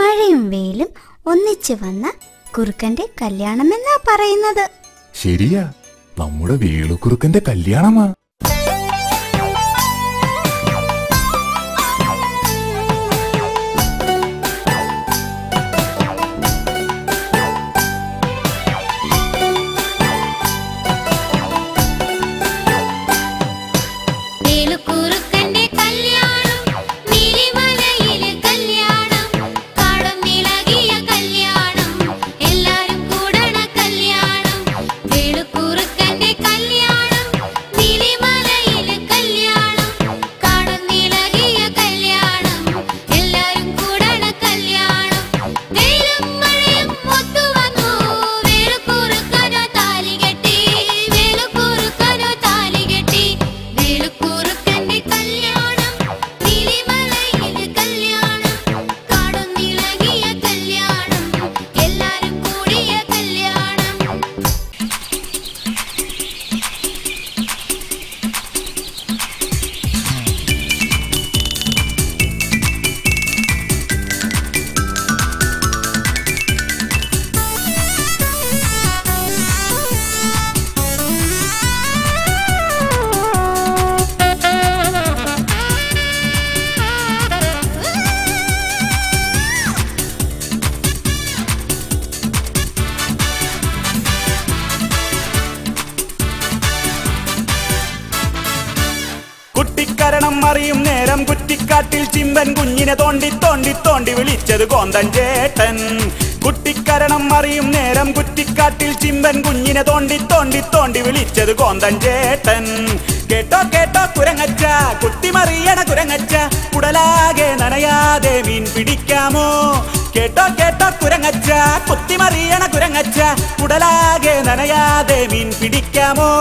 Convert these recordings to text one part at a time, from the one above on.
മഴയും വെയിലും ഒന്നിച്ചു വന്ന കുറുക്കന്റെ കല്യാണമെന്നാ പറയുന്നത്. ശരിയാ, നമ്മുടെ വേളുക്കുറുക്കന്റെ കല്യാണമാ. കുട്ടിക്കരണം അറിയും നേരം കുറ്റിക്കാട്ടിൽ ചിമ്പൻ കുഞ്ഞിനെ തോണ്ടി തോണ്ടി തോണ്ടി വിളിച്ചത് കോന്തൻ ചേട്ടൻ. കുട്ടിക്കരണം അറിയും നേരം കുറ്റിക്കാട്ടിൽ ചിമ്പൻ കുഞ്ഞിനെ തോണ്ടി തോണ്ടി തോണ്ടി വിളിച്ചത് കോന്തൻ ചേട്ടൻ. കേട്ടോ കേട്ടോ കുരങ്ങച്ച, കുട്ടിമറിയണ കുരങ്ങച്ച, കുടലാകെ നനയാതെ മീൻ പിടിക്കാമോ? കേട്ടോ കേട്ടോ കുരങ്ങച്ച, കുത്തിമറിയണ കുരങ്ങച്ച, കുടലാകെ നനയാതെ മീൻ പിടിക്കാമോ?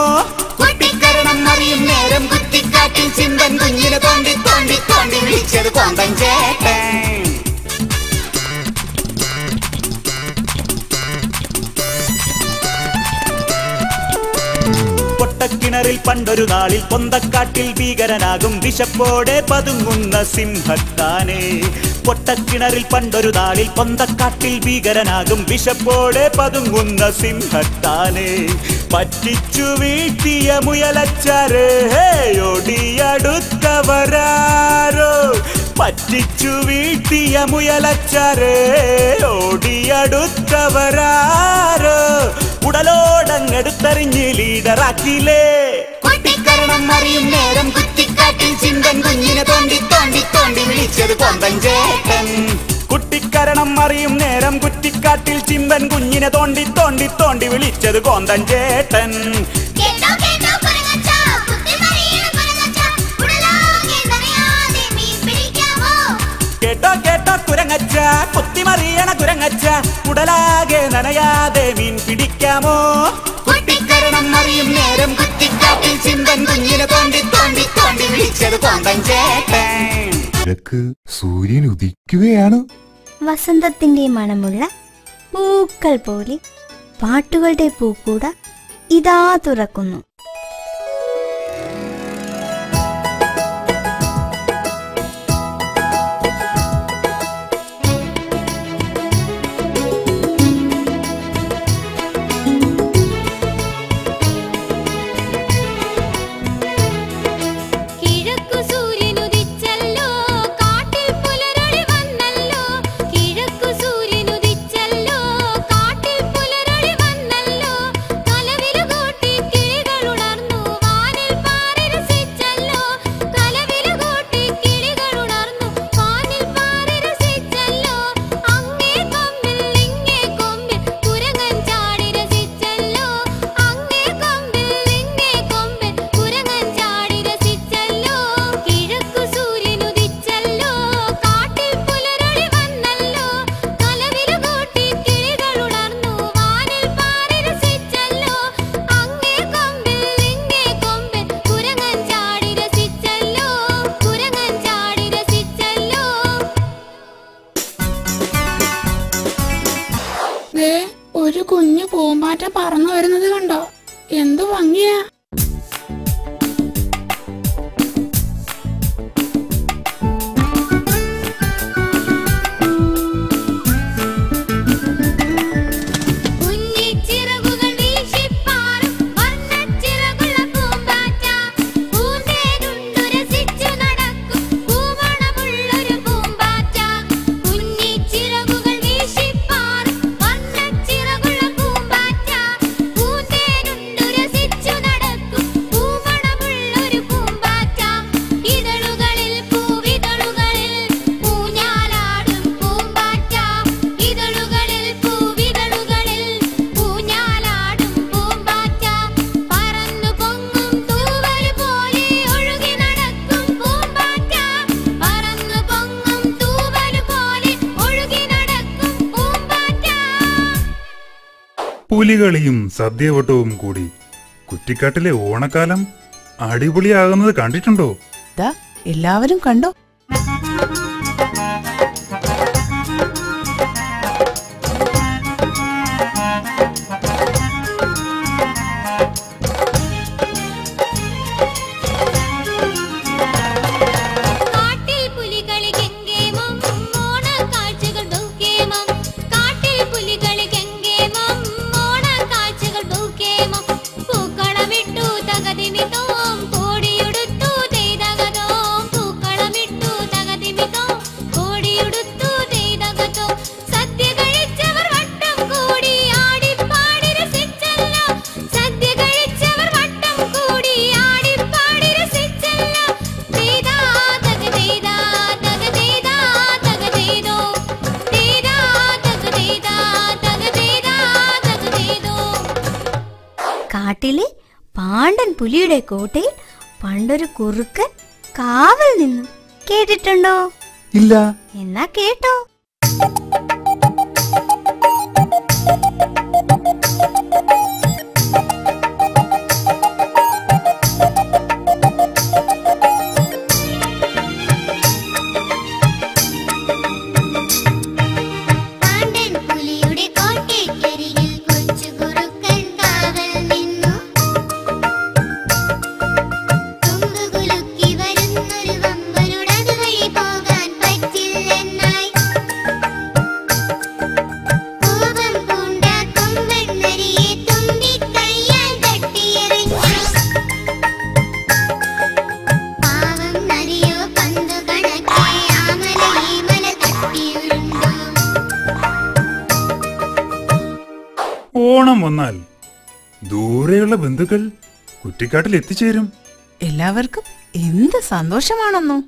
കുട്ടിക്കരണം അറിയും നേരം കുറ്റിക്കാട്ടിൽ ചിമ്പൻ കുഞ്ഞിനെ തോണ്ടി തോണ്ടി തോണ്ടി വിളിച്ചത് കോന്തൻ ചേട്ടൻ. പൊട്ടക്കിണറിൽ പണ്ടൊരു നാളിൽ പൊന്തക്കാട്ടിൽ ഭീകരനാകും വിശപ്പോടെ പതുങ്ങുന്ന സിംഹത്താനെ. പൊട്ടക്കിണറിൽ പണ്ടൊരു നാളിൽ പൊന്തക്കാട്ടിൽ ഭീകരനാകും വിശപ്പോടെ പതുങ്ങുന്ന സിംഹത്താനെ. പറ്റിച്ചു വീട്ടിയ മുയലച്ചാരേ ഓടിയടുത്തവരാരോ? പറ്റിച്ചു വീട്ടിയ മുയലച്ചാരേ ഓടിയടുത്തവരാരോ? ഉടലോടങ്ങെടുത്തെറിഞ്ഞ് ലീഡറാക്കിലേ. കുട്ടിക്കരണം അറിയും നേരം കുറ്റിക്കാട്ടിൽ ചിമ്പൻ കുഞ്ഞിനെ തോണ്ടി തോണ്ടി തോണ്ടി വിളിച്ചത് കോന്തൻ ചേട്ടൻ. കുട്ടിക്കരണം അറിയും നേരം കുറ്റിക്കാട്ടിൽ ചിമ്പൻ കുഞ്ഞിനെ തോണ്ടി തോണ്ടി തോണ്ടി വിളിച്ചത് കോന്തൻ ചേട്ടൻ. കേട്ടോ കേട്ടോ കുരങ്ങച്ച, കുത്തിമറിയണ കുരങ്ങച്ച, കുടലാകെ നനയാതെ മീൻ പിടിക്കാമോ? കുട്ടിക്കരണം അറിയും നേരം കുറ്റിക്കാട്ടിൽ ചിമ്പൻ കുഞ്ഞിനെ തോണ്ടി തോണ്ടി തോണ്ടി വിളിച്ചത് കോന്തൻ ചേട്ടൻ. സൂര്യൻ ഉദിക്കുകയാണ്. വസന്തത്തിന്റെ മണമുള്ള പൂക്കൾ പോലെ പാട്ടുകളുടെ പൂക്കൂട ഇതാ തുറക്കുന്നു. ഒരു കുഞ്ഞു പൂമ്പാറ്റ പറന്നു വരുന്നത് കണ്ടോ? എന്തു ഭംഗിയാ! പുലികളിയും സദ്യവട്ടവും കൂടി കുറ്റിക്കാട്ടിലെ ഓണക്കാലം അടിപൊളിയാകുന്നത് കണ്ടിട്ടുണ്ടോ? എല്ലാവരും കണ്ടോ? കാട്ടിലെ പാണ്ഡൻ പുലിയുടെ കോട്ടയിൽ പണ്ടൊരു കുറുക്കൻ കാവൽ നിന്നു. കേട്ടിട്ടുണ്ടോ? ഇല്ല. എന്നാ കേട്ടോ. ഓണം വന്നാൽ ദൂരെയുള്ള ബന്ധുക്കൾ കുറ്റിക്കാട്ടിൽ എത്തിച്ചേരും. എല്ലാവർക്കും എന്ത് സന്തോഷമാണെന്നോ.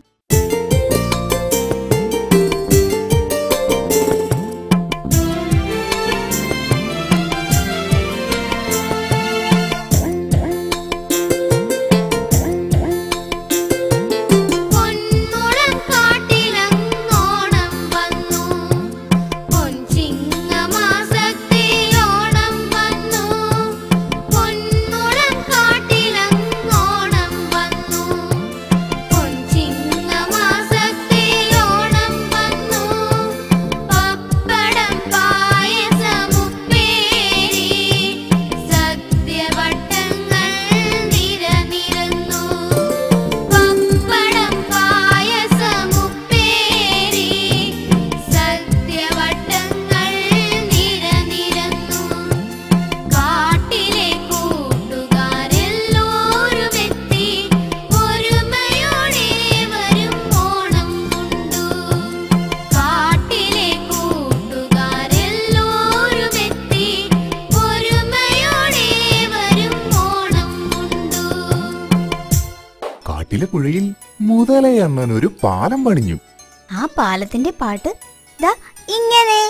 പുഴയിൽ മുതലയണ്ണൻ ഒരു പാലം പണിഞ്ഞു. ആ പാലത്തിന്റെ പാട്ട് ദാ ഇങ്ങനെ.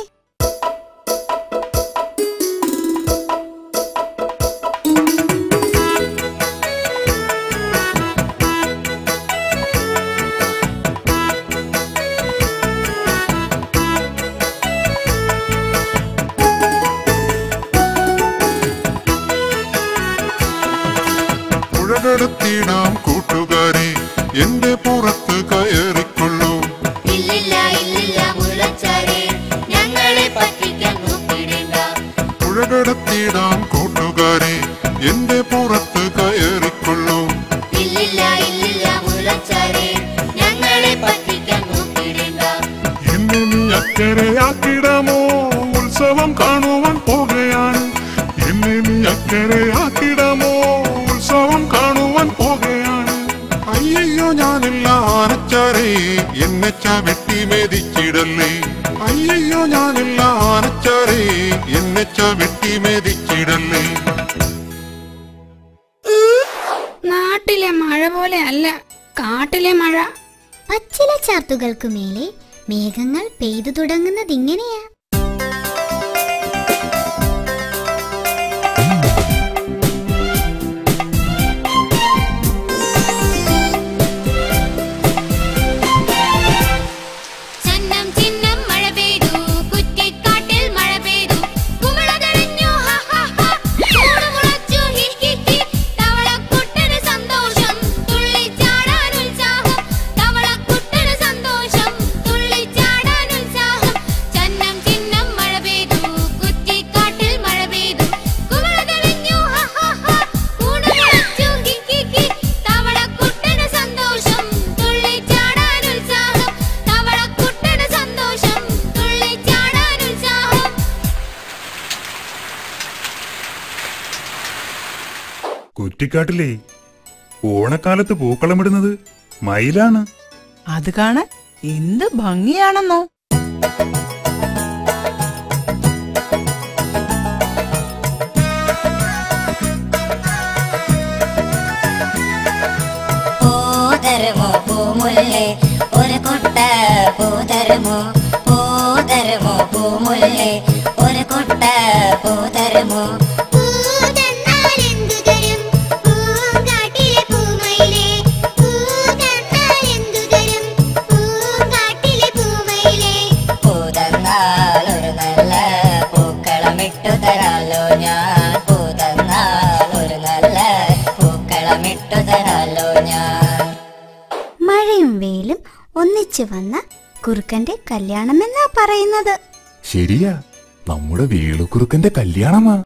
പുഴകടത്തിടാം കൂട്ടുകാരെ, എന്റെ പുറത്ത് കയറിക്കൊള്ളൂ. ഇല്ലില്ല ഇല്ലില്ല മുല്ലച്ചാരെ, ഞങ്ങളെ പറ്റിക്കാൻ നോക്കിയിടേണ്ട. പുഴകടത്തിടാം കൂട്ടുകാരെ, എന്റെ പുറത്ത് കയറിക്കൊള്ളൂ. ഇല്ലില്ല ഇല്ലില്ല മുല്ലച്ചാരെ, ഞങ്ങളെ പറ്റിക്കാൻ നോക്കിയിടേണ്ട. എന്നെ നീ അക്കരയാക്കിടമോ, ഉത്സവം കാണുവാൻ പോകുകയാണ്. എന്നെ നീ അക്കരയാക്കിടമോ, ഉത്സവം കാണുവാൻ പോകുകയാണ്. അയ്യോ ഞാനില്ല ആനച്ചാരേ, എന്നെ ചവിട്ടി മെതിച്ചിടല്ലേ. അയ്യോ ഞാനില്ല ആനച്ചാരേ, എന്നെ ചവിട്ടി മെതിച്ചിടല്ലേ. നാട്ടിലെ മഴ പോലെ അല്ല കാട്ടിലെ മഴ. പച്ചില ചാർത്തുകൾക്കു മേലെ മേഘങ്ങൾ പെയ്തു തുടങ്ങുന്നതിങ്ങനെയാ. ചിന്നം മഴ പെയ്തു, കുറ്റിക്കാട്ടിൽ മഴ പെയ്തു, കുമിള തെളിഞ്ഞു, ഹ ഹ കുറ്റിക്കാട്ടിലെ ഓണക്കാലത്ത് പൂക്കളമിടുന്നത് മയിലാണ്. അത് കാണാൻ എന്ത് ഭംഗിയാണെന്നോ. പൂതരുമോ പൂമുല്ലേ ഒരു കൊട്ട പൂതരുമോ, പൂതരുമോ പൂമുല്ലേ ഒരു കൊട്ട പൂതരുമോ. പൂതന്നാലൊരു നല്ല പൂക്കളമിട്ടു തരാലോ ഞാൻ, പൂതന്നാലൊരു നല്ല പൂക്കളമിട്ടു തരാലോ ഞാൻ. മഴയും വെയിലും ഒന്നിച്ചു വന്ന കുറുക്കന്റെ കല്യാണമെന്നാ പറയുന്നത്. ശരിയാ, നമ്മുടെ വേളുക്കുറുക്കന്റെ കല്യാണമാ.